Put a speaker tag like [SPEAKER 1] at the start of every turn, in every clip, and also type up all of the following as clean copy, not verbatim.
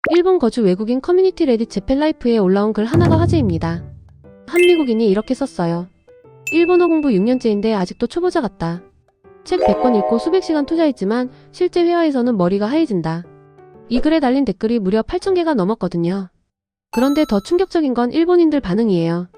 [SPEAKER 1] 일본 거주 외국인 커뮤니티 레딧 재팬라이프에 올라온 글 하나가 화제입니다. 한 미국인이 이렇게 썼어요. 일본어 공부 6년째인데 아직도 초보자 같다. 책 100권 읽고 수백 시간 투자했지만 실제 회화에서는 머리가 하얘진다. 이 글에 달린 댓글이 무려 8,000개가 넘었거든요. 그런데 더 충격적인 건 일본인들 반응이에요.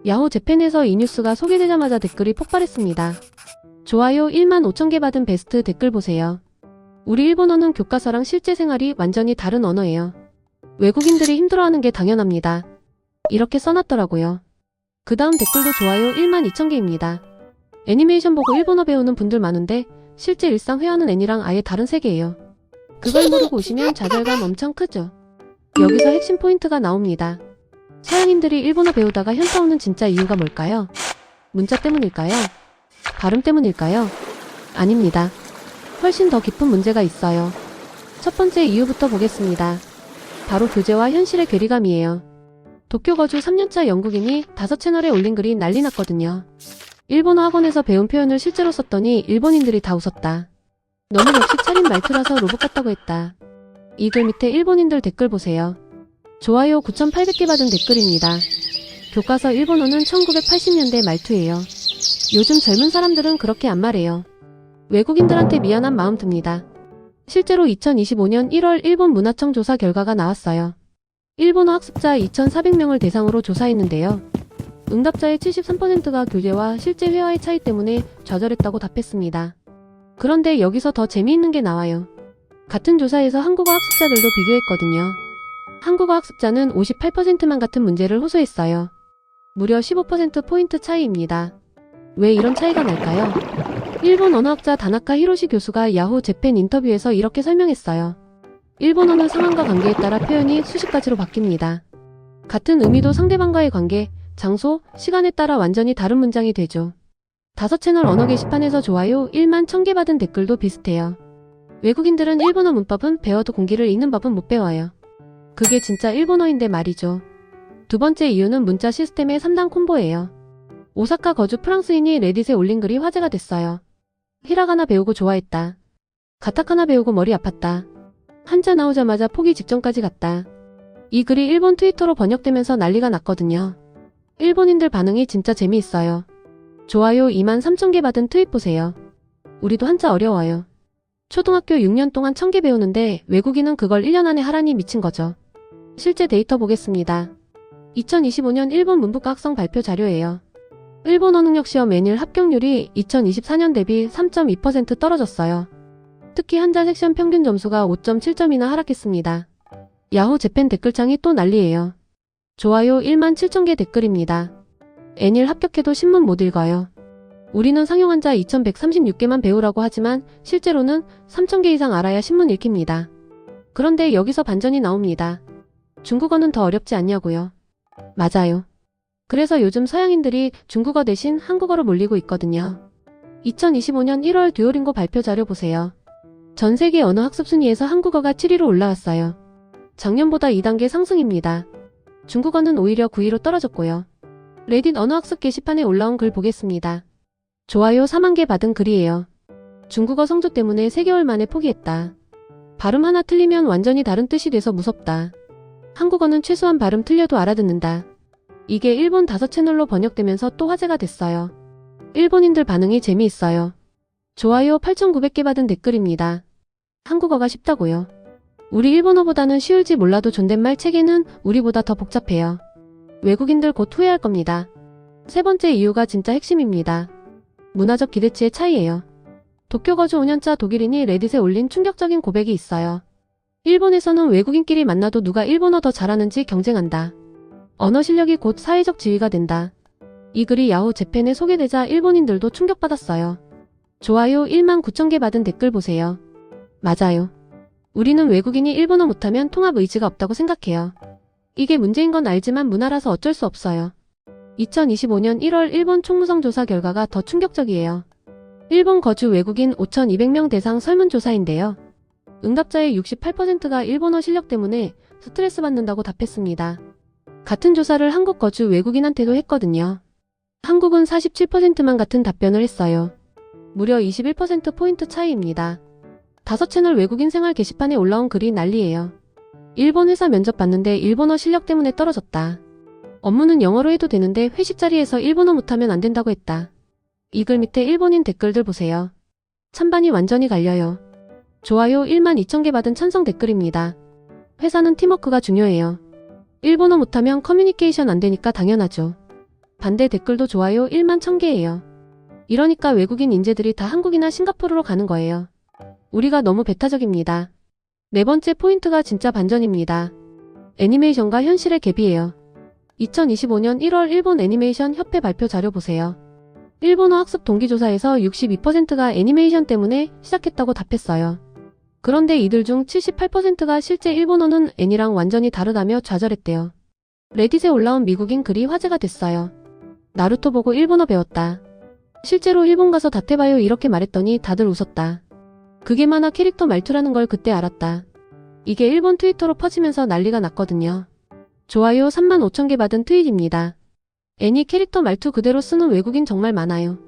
[SPEAKER 1] 야후 재팬에서 이 뉴스가 소개되자마자 댓글이 폭발했습니다. 좋아요 15,000개 받은 베스트 댓글 보세요. 우리 일본어는 교과서랑 실제 생활이 완전히 다른 언어예요. 외국인들이 힘들어하는 게 당연합니다. 이렇게 써놨더라고요. 그 다음 댓글도 좋아요 12,000개입니다. 애니메이션 보고 일본어 배우는 분들 많은데 실제 일상 회화는 애니랑 아예 다른 세계예요. 그걸 모르고 오시면 좌절감 엄청 크죠. 여기서 핵심 포인트가 나옵니다. 서양인들이 일본어 배우다가 현타 오는 진짜 이유가 뭘까요? 문자 때문일까요? 발음 때문일까요? 아닙니다. 훨씬 더 깊은 문제가 있어요. 첫 번째 이유부터 보겠습니다. 바로 교재와 현실의 괴리감이에요. 도쿄 거주 3년차 영국인이 5채널에 올린 글이 난리 났거든요. 일본어 학원에서 배운 표현을 실제로 썼더니 일본인들이 다 웃었다. 너는 역시 차린 말투라서 로봇 같다고 했다. 이 글 밑에 일본인들 댓글 보세요. 좋아요 9,800개 받은 댓글입니다. 교과서 일본어는 1980년대 말투예요. 요즘 젊은 사람들은 그렇게 안 말해요. 외국인들한테 미안한 마음 듭니다. 실제로 2025년 1월 일본 문화청 조사 결과가 나왔어요. 일본어 학습자 2,400명을 대상으로 조사했는데요. 응답자의 73%가 교재와 실제 회화의 차이 때문에 좌절했다고 답했습니다. 그런데 여기서 더 재미있는 게 나와요. 같은 조사에서 한국어 학습자들도 비교했거든요. 한국어 학습자는 58%만 같은 문제를 호소했어요. 무려 15%포인트 차이입니다. 왜 이런 차이가 날까요? 일본 언어학자 다나카 히로시 교수가 야후 재팬 인터뷰에서 이렇게 설명했어요. 일본어는 상황과 관계에 따라 표현이 수십 가지로 바뀝니다. 같은 의미도 상대방과의 관계, 장소, 시간에 따라 완전히 다른 문장이 되죠. 5채널 언어 게시판에서 좋아요 11,000개 받은 댓글도 비슷해요. 외국인들은 일본어 문법은 배워도 공기를 읽는 법은 못 배워요. 그게 진짜 일본어인데 말이죠. 두 번째 이유는 문자 시스템의 3단 콤보예요. 오사카 거주 프랑스인이 레딧에 올린 글이 화제가 됐어요. 히라가나 배우고 좋아했다. 가타카나 배우고 머리 아팠다. 한자 나오자마자 포기 직전까지 갔다. 이 글이 일본 트위터로 번역되면서 난리가 났거든요. 일본인들 반응이 진짜 재미있어요. 좋아요 23,000개 받은 트윗 보세요. 우리도 한자 어려워요. 초등학교 6년 동안 1,000개 배우는데 외국인은 그걸 1년 안에 하라니 미친 거죠. 실제 데이터 보겠습니다. 2025년 일본 문부과 학성 발표 자료예요. 일본어 능력시험 매일 합격률이 2024년 대비 3.2% 떨어졌어요. 특히 한자 섹션 평균 점수가 5.7점이나 하락했습니다. 야후 재팬 댓글창이 또 난리예요. 좋아요 17,000개 댓글입니다. 애닐 합격해도 신문 못 읽어요. 우리는 상용 한자 2,136개만 배우라고 하지만 실제로는 3,000개 이상 알아야 신문 읽힙니다. 그런데 여기서 반전이 나옵니다. 중국어는 더 어렵지 않냐고요. 맞아요. 그래서 요즘 서양인들이 중국어 대신 한국어로 몰리고 있거든요. 2025년 1월 듀오링고 발표 자료 보세요. 전 세계 언어 학습 순위에서 한국어가 7위로 올라왔어요. 작년보다 2단계 상승입니다. 중국어는 오히려 9위로 떨어졌고요. 레딧 언어학습 게시판에 올라온 글 보겠습니다. 좋아요 4만 개 받은 글이에요. 중국어 성조 때문에 3개월 만에 포기했다. 발음 하나 틀리면 완전히 다른 뜻이 돼서 무섭다. 한국어는 최소한 발음 틀려도 알아듣는다. 이게 일본 5채널로 번역되면서 또 화제가 됐어요. 일본인들 반응이 재미있어요. 좋아요 8,900개 받은 댓글입니다. 한국어가 쉽다고요. 우리 일본어보다는 쉬울지 몰라도 존댓말 체계는 우리보다 더 복잡해요. 외국인들 곧 후회할 겁니다. 세 번째 이유가 진짜 핵심입니다. 문화적 기대치의 차이예요. 도쿄 거주 5년차 독일인이 레딧에 올린 충격적인 고백이 있어요. 일본에서는 외국인끼리 만나도 누가 일본어 더 잘하는지 경쟁한다. 언어 실력이 곧 사회적 지위가 된다. 이 글이 야후 재팬에 소개되자 일본인들도 충격받았어요. 좋아요 19,000개 받은 댓글 보세요. 맞아요. 우리는 외국인이 일본어 못하면 통합 의지가 없다고 생각해요. 이게 문제인 건 알지만 문화라서 어쩔 수 없어요. 2025년 1월 일본 총무성 조사 결과가 더 충격적이에요. 일본 거주 외국인 5,200명 대상 설문조사인데요. 응답자의 68%가 일본어 실력 때문에 스트레스 받는다고 답했습니다. 같은 조사를 한국 거주 외국인한테도 했거든요. 한국은 47%만 같은 답변을 했어요. 무려 21%포인트 차이입니다. 5채널 외국인 생활 게시판에 올라온 글이 난리예요. 일본 회사 면접 봤는데 일본어 실력 때문에 떨어졌다. 업무는 영어로 해도 되는데 회식 자리에서 일본어 못하면 안 된다고 했다. 이 글 밑에 일본인 댓글들 보세요. 찬반이 완전히 갈려요. 좋아요 12,000개 받은 찬성 댓글입니다. 회사는 팀워크가 중요해요. 일본어 못하면 커뮤니케이션 안 되니까 당연하죠. 반대 댓글도 좋아요 11,000개예요. 이러니까 외국인 인재들이 다 한국이나 싱가포르로 가는 거예요. 우리가 너무 배타적입니다. 네 번째 포인트가 진짜 반전입니다. 애니메이션과 현실의 갭이에요. 2025년 1월 일본 애니메이션 협회 발표 자료 보세요. 일본어 학습 동기조사에서 62%가 애니메이션 때문에 시작했다고 답했어요. 그런데 이들 중 78%가 실제 일본어는 애니랑 완전히 다르다며 좌절했대요. 레딧에 올라온 미국인 글이 화제가 됐어요. 나루토 보고 일본어 배웠다. 실제로 일본 가서 다테바요 이렇게 말했더니 다들 웃었다. 그게 만화 캐릭터 말투라는 걸 그때 알았다. 이게 일본 트위터로 퍼지면서 난리가 났거든요. 좋아요 35,000개 받은 트윗입니다. 애니 캐릭터 말투 그대로 쓰는 외국인 정말 많아요.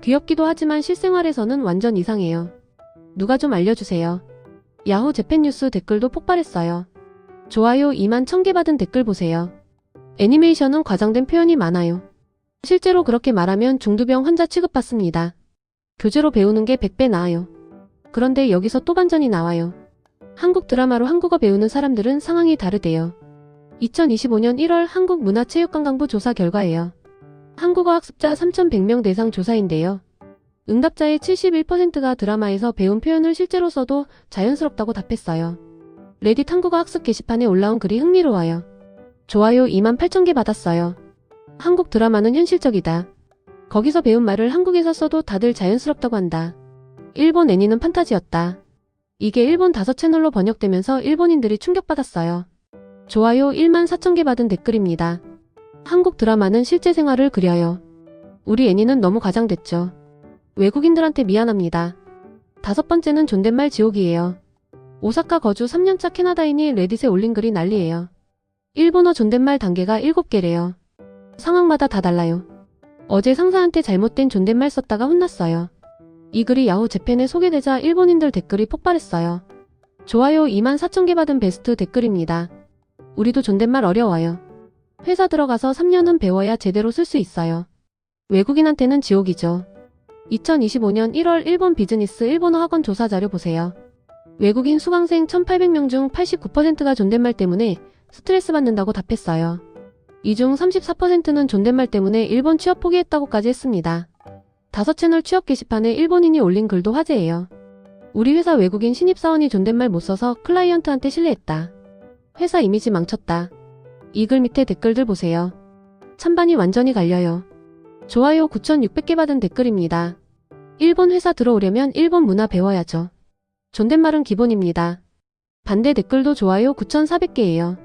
[SPEAKER 1] 귀엽기도 하지만 실생활에서는 완전 이상해요. 누가 좀 알려주세요. 야후 재팬뉴스 댓글도 폭발했어요. 좋아요 21,000개 받은 댓글 보세요. 애니메이션은 과장된 표현이 많아요. 실제로 그렇게 말하면 중두병 환자 취급받습니다. 교재로 배우는 게 100배 나아요. 그런데 여기서 또 반전이 나와요. 한국 드라마로 한국어 배우는 사람들은 상황이 다르대요. 2025년 1월 한국문화체육관광부 조사 결과예요. 한국어 학습자 3,100명 대상 조사인데요. 응답자의 71%가 드라마에서 배운 표현을 실제로 써도 자연스럽다고 답했어요. 레딧 한국어 학습 게시판에 올라온 글이 흥미로워요. 좋아요 28,000개 받았어요. 한국 드라마는 현실적이다. 거기서 배운 말을 한국에서 써도 다들 자연스럽다고 한다. 일본 애니는 판타지였다. 이게 일본 5채널로 번역되면서 일본인들이 충격받았어요. 좋아요 14,000개 받은 댓글입니다. 한국 드라마는 실제 생활을 그려요. 우리 애니는 너무 과장됐죠. 외국인들한테 미안합니다. 5번째는 존댓말 지옥이에요. 오사카 거주 3년차 캐나다인이 레딧에 올린 글이 난리예요. 일본어 존댓말 단계가 7개래요. 상황마다 다 달라요. 어제 상사한테 잘못된 존댓말 썼다가 혼났어요. 이 글이 야후 재팬에 소개되자 일본인들 댓글이 폭발했어요. 좋아요 24,000개 받은 베스트 댓글입니다. 우리도 존댓말 어려워요. 회사 들어가서 3년은 배워야 제대로 쓸 수 있어요. 외국인한테는 지옥이죠. 2025년 1월 일본 비즈니스 일본어 학원 조사 자료 보세요. 외국인 수강생 1,800명 중 89%가 존댓말 때문에 스트레스 받는다고 답했어요. 이 중 34%는 존댓말 때문에 일본 취업 포기했다고까지 했습니다. 5채널 취업 게시판에 일본인이 올린 글도 화제예요. 우리 회사 외국인 신입사원이 존댓말 못 써서 클라이언트한테 실례했다. 회사 이미지 망쳤다. 이 글 밑에 댓글들 보세요. 찬반이 완전히 갈려요. 좋아요 9,600개 받은 댓글입니다. 일본 회사 들어오려면 일본 문화 배워야죠. 존댓말은 기본입니다. 반대 댓글도 좋아요 9,400개예요.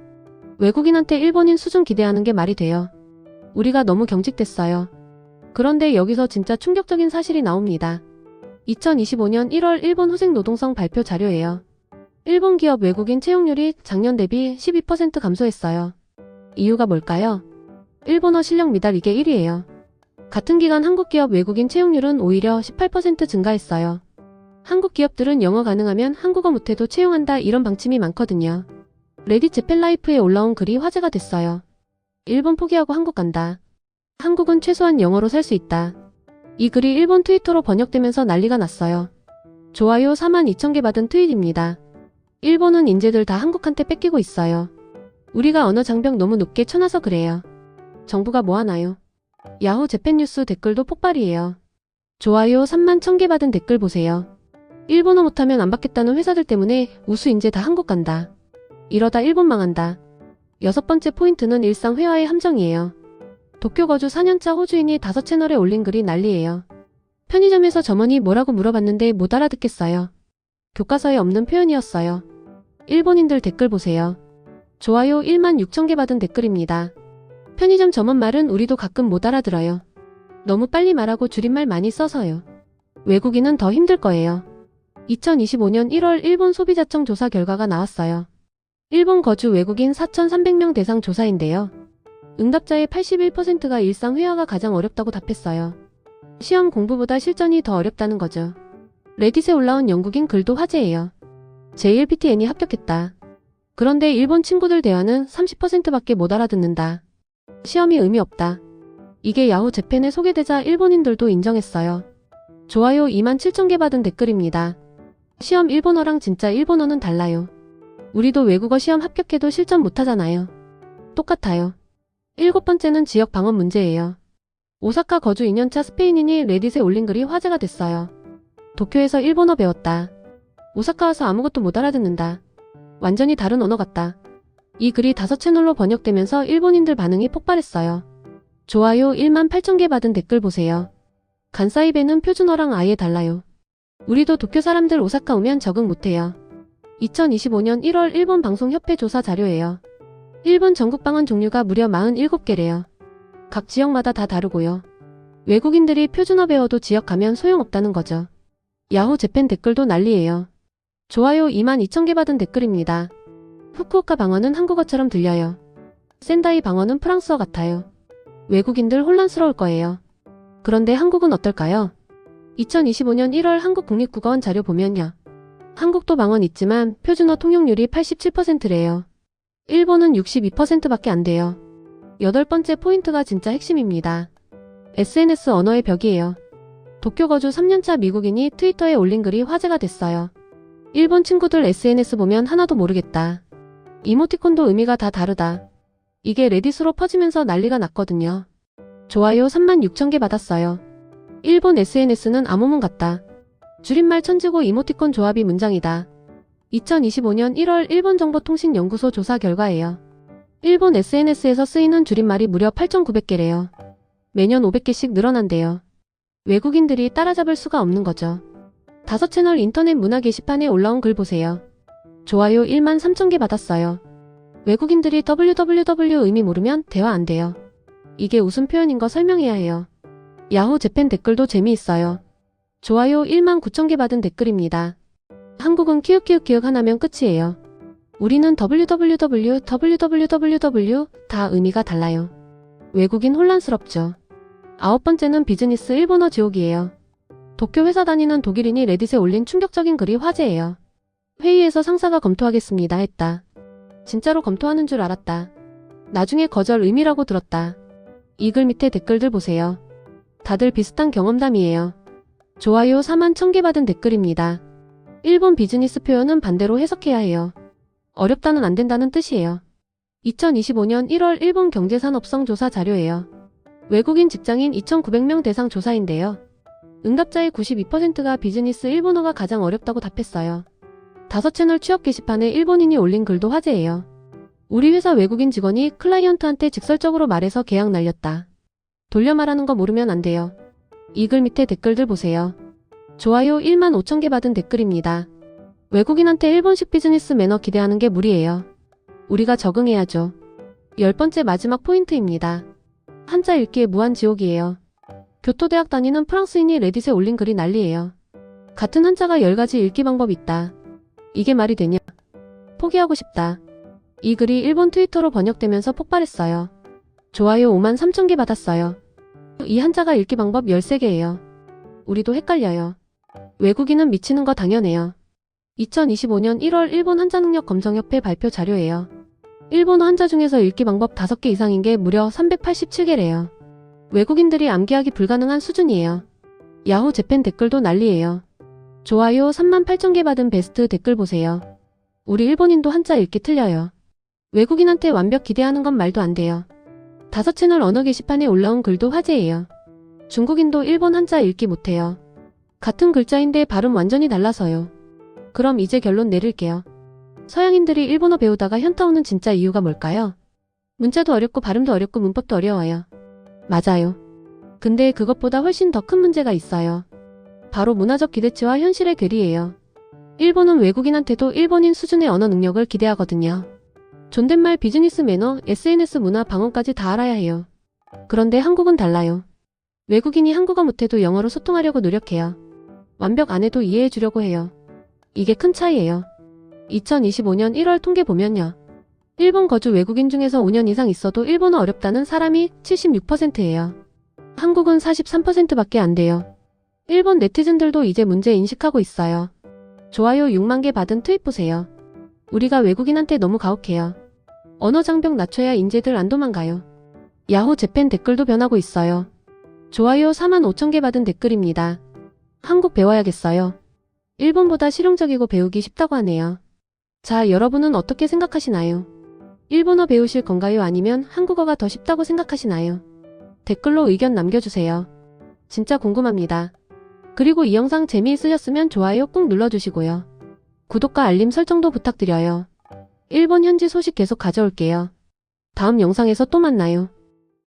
[SPEAKER 1] 외국인한테 일본인 수준 기대하는 게 말이 돼요. 우리가 너무 경직됐어요. 그런데 여기서 진짜 충격적인 사실이 나옵니다. 2025년 1월 일본 후생 노동성 발표 자료예요. 일본 기업 외국인 채용률이 작년 대비 12% 감소했어요. 이유가 뭘까요? 일본어 실력 미달 이게 1위예요. 같은 기간 한국 기업 외국인 채용률은 오히려 18% 증가했어요. 한국 기업들은 영어 가능하면 한국어 못해도 채용한다 이런 방침이 많거든요. 레딧 재팬라이프에 올라온 글이 화제가 됐어요. 일본 포기하고 한국 간다. 한국은 최소한 영어로 살 수 있다. 이 글이 일본 트위터로 번역되면서 난리가 났어요. 좋아요 42,000개 받은 트윗입니다. 일본은 인재들 다 한국한테 뺏기고 있어요. 우리가 언어 장벽 너무 높게 쳐놔서 그래요. 정부가 뭐 하나요? 야후 재팬뉴스 댓글도 폭발이에요. 좋아요 31,000개 받은 댓글 보세요. 일본어 못하면 안 받겠다는 회사들 때문에 우수 인재 다 한국 간다. 이러다 일본 망한다. 6번째 포인트는 일상 회화의 함정이에요. 도쿄 거주 4년차 호주인이 5채널에 올린 글이 난리예요. 편의점에서 점원이 뭐라고 물어봤는데 못 알아듣겠어요. 교과서에 없는 표현이었어요. 일본인들 댓글 보세요. 좋아요 16,000개 받은 댓글입니다. 편의점 점원 말은 우리도 가끔 못 알아들어요. 너무 빨리 말하고 줄임말 많이 써서요. 외국인은 더 힘들 거예요. 2025년 1월 일본 소비자청 조사 결과가 나왔어요. 일본 거주 외국인 4,300명 대상 조사인데요. 응답자의 81%가 일상 회화가 가장 어렵다고 답했어요. 시험 공부보다 실전이 더 어렵다는 거죠. 레딧에 올라온 영국인 글도 화제예요. JLPTN이 합격했다. 그런데 일본 친구들 대화는 30%밖에 못 알아듣는다. 시험이 의미 없다. 이게 야후 재팬에 소개되자 일본인들도 인정했어요. 좋아요 27,000개 받은 댓글입니다. 시험 일본어랑 진짜 일본어는 달라요. 우리도 외국어 시험 합격해도 실전 못하잖아요. 똑같아요. 7번째는 지역 방언 문제예요. 오사카 거주 2년차 스페인인이 레딧에 올린 글이 화제가 됐어요. 도쿄에서 일본어 배웠다. 오사카 와서 아무것도 못 알아듣는다. 완전히 다른 언어 같다. 이 글이 5채널로 번역되면서 일본인들 반응이 폭발했어요. 좋아요 18,000개 받은 댓글 보세요. 간사이베는 표준어랑 아예 달라요. 우리도 도쿄 사람들 오사카 오면 적응 못해요. 2025년 1월 일본 방송협회 조사 자료예요. 일본 전국 방언 종류가 무려 47개래요. 각 지역마다 다 다르고요. 외국인들이 표준어 배워도 지역 가면 소용없다는 거죠. 야후 재팬 댓글도 난리예요. 좋아요 22,000개 받은 댓글입니다. 후쿠오카 방언은 한국어처럼 들려요. 센다이 방언은 프랑스어 같아요. 외국인들 혼란스러울 거예요. 그런데 한국은 어떨까요? 2025년 1월 한국국립국어원 자료 보면요. 한국도 방언 있지만 표준어 통용률이 87%래요. 일본은 62%밖에 안 돼요. 8번째 포인트가 진짜 핵심입니다. SNS 언어의 벽이에요. 도쿄 거주 3년차 미국인이 트위터에 올린 글이 화제가 됐어요. 일본 친구들 SNS 보면 하나도 모르겠다. 이모티콘도 의미가 다 다르다. 이게 레딧으로 퍼지면서 난리가 났거든요. 좋아요 36,000개 받았어요. 일본 SNS는 암호문 같다. 줄임말 천지고 이모티콘 조합이 문장이다. 2025년 1월 일본정보통신연구소 조사 결과예요. 일본 SNS에서 쓰이는 줄임말이 무려 8,900개래요. 매년 500개씩 늘어난대요. 외국인들이 따라잡을 수가 없는 거죠. 5채널 인터넷 문화 게시판에 올라온 글 보세요. 좋아요 13,000개 받았어요. 외국인들이 www 의미 모르면 대화 안 돼요. 이게 웃음 표현인 거 설명해야 해요. 야후 재팬 댓글도 재미있어요. 좋아요 19,000개 받은 댓글입니다. 한국은 키읔키읔키읔 하나면 끝이에요. 우리는 www 다 의미가 달라요. 외국인 혼란스럽죠. 9번째는 비즈니스 일본어 지옥이에요. 도쿄 회사 다니는 독일인이 레딧에 올린 충격적인 글이 화제예요. 회의에서 상사가 검토하겠습니다 했다. 진짜로 검토하는 줄 알았다. 나중에 거절 의미라고 들었다. 이 글 밑에 댓글들 보세요. 다들 비슷한 경험담이에요. 좋아요 41,000개 받은 댓글입니다. 일본 비즈니스 표현은 반대로 해석해야 해요. 어렵다는 안 된다는 뜻이에요. 2025년 1월 일본 경제산업성 조사 자료예요. 외국인 직장인 2,900명 대상 조사인데요. 응답자의 92%가 비즈니스 일본어가 가장 어렵다고 답했어요. 5채널 취업 게시판에 일본인이 올린 글도 화제예요. 우리 회사 외국인 직원이 클라이언트한테 직설적으로 말해서 계약 날렸다. 돌려 말하는 거 모르면 안 돼요. 이 글 밑에 댓글들 보세요. 좋아요 15,000개 받은 댓글입니다. 외국인한테 일본식 비즈니스 매너 기대하는 게 무리예요. 우리가 적응해야죠. 10번째 마지막 포인트입니다. 한자 읽기의 무한지옥이에요. 교토대학 다니는 프랑스인이 레딧에 올린 글이 난리예요. 같은 한자가 10가지 읽기 방법이 있다. 이게 말이 되냐? 포기하고 싶다. 이 글이 일본 트위터로 번역되면서 폭발했어요. 좋아요 53,000개 받았어요. 이 한자가 읽기 방법 13개예요. 우리도 헷갈려요. 외국인은 미치는 거 당연해요. 2025년 1월 일본 한자능력 검정협회 발표 자료예요. 일본어 한자 중에서 읽기 방법 5개 이상인 게 무려 387개래요. 외국인들이 암기하기 불가능한 수준이에요. 야후 재팬 댓글도 난리예요. 좋아요 38,000개 받은 베스트 댓글 보세요. 우리 일본인도 한자 읽기 틀려요. 외국인한테 완벽 기대하는 건 말도 안 돼요. 5채널 언어 게시판에 올라온 글도 화제예요. 중국인도 일본 한자 읽기 못해요. 같은 글자인데 발음 완전히 달라서요. 그럼 이제 결론 내릴게요. 서양인들이 일본어 배우다가 현타 오는 진짜 이유가 뭘까요? 문자도 어렵고 발음도 어렵고 문법도 어려워요. 맞아요. 근데 그것보다 훨씬 더 큰 문제가 있어요. 바로 문화적 기대치와 현실의 괴리예요. 일본은 외국인한테도 일본인 수준의 언어 능력을 기대하거든요. 존댓말, 비즈니스 매너, SNS 문화, 방언까지 다 알아야 해요. 그런데 한국은 달라요. 외국인이 한국어 못해도 영어로 소통하려고 노력해요. 완벽 안 해도 이해해 주려고 해요. 이게 큰 차이예요. 2025년 1월 통계 보면요. 일본 거주 외국인 중에서 5년 이상 있어도 일본어 어렵다는 사람이 76%예요. 한국은 43%밖에 안 돼요. 일본 네티즌들도 이제 문제 인식하고 있어요. 좋아요 6만 개 받은 트윗 보세요. 우리가 외국인한테 너무 가혹해요. 언어 장벽 낮춰야 인재들 안 도망가요. 야후 재팬 댓글도 변하고 있어요. 좋아요 45,000개 받은 댓글입니다. 한국 배워야겠어요. 일본보다 실용적이고 배우기 쉽다고 하네요. 자, 여러분은 어떻게 생각하시나요? 일본어 배우실 건가요? 아니면 한국어가 더 쉽다고 생각하시나요? 댓글로 의견 남겨주세요. 진짜 궁금합니다. 그리고 이 영상 재미있으셨으면 좋아요 꾹 눌러주시고요. 구독과 알림 설정도 부탁드려요. 일본 현지 소식 계속 가져올게요. 다음 영상에서 또 만나요.